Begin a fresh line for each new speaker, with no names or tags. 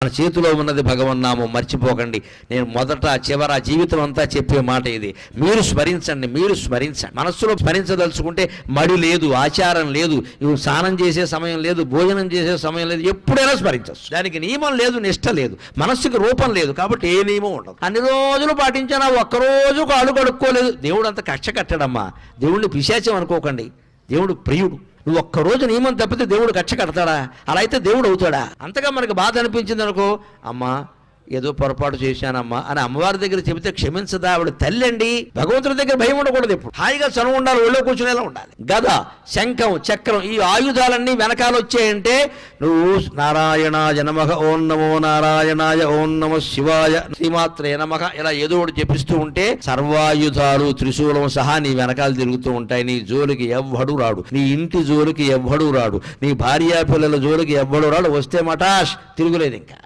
మన చేతిలో ఉన్నది భగవన్నామం, మర్చిపోకండి. నేను మొదట చివర జీవితం అంతా చెప్పే మాట ఇది. మీరు స్మరించండి, మీరు స్మరించండి. మనస్సులో స్మరించదలుచుకుంటే మడి లేదు, ఆచారం లేదు, ఇవి స్నానం చేసే సమయం లేదు, భోజనం చేసే సమయం లేదు, ఎప్పుడైనా స్మరించవచ్చు. దానికి నియమం లేదు, నిష్ట లేదు, మనస్సుకి రూపం లేదు, కాబట్టి ఏ నియమం ఉండదు. అన్ని రోజులు పాటించినా ఒక్కరోజు కాళ్ళు కడుక్కోలేదు, దేవుడు అంత కక్ష కట్టడమ్మా. దేవుడిని పిశాచం అనుకోకండి, దేవుడు ప్రియుడు. నువ్వు ఒక్కరోజు నియమం తప్పితే దేవుడు కక్ష కడతాడా? అలా అయితే దేవుడు అవుతాడా? అంతగా మనకు బాధ అనిపించింది అనుకో, అమ్మా ఏదో పొరపాటు చేశానమ్మా అని అమ్మవారి దగ్గర చెబితే క్షమించదా? ఆవిడ తల్లి అండి. భగవంతుడి దగ్గర భయం ఉండకూడదు, ఎప్పుడు హాయిగా చనువు ఉండాలి, ఒళ్ళో కూర్చునేలా ఉండాలి. గద, శంఖం, చక్రం, ఈ ఆయుధాలన్నీ వెనకాల వచ్చాయంటే నువ్వు నారాయణాయ నమః, ఓం నమో నారాయణాయ, ఓం నమః శివాయ, శ్రీమాత్రే నమః ఇలా ఏదో ఒకటి జపిస్తూ ఉంటే సర్వాయుధాలు త్రిశూలం సహా నీ వెనకాల తిరుగుతూ ఉంటాయి. నీ జోలికి ఎవ్వడు రాడు, నీ ఇంటి జోలికి ఎవ్వడు రాడు, నీ భార్యా పిల్లల జోలికి ఎవ్వడు రాడు. వస్తే మటాష్, తిరుగులేదు ఇంకా.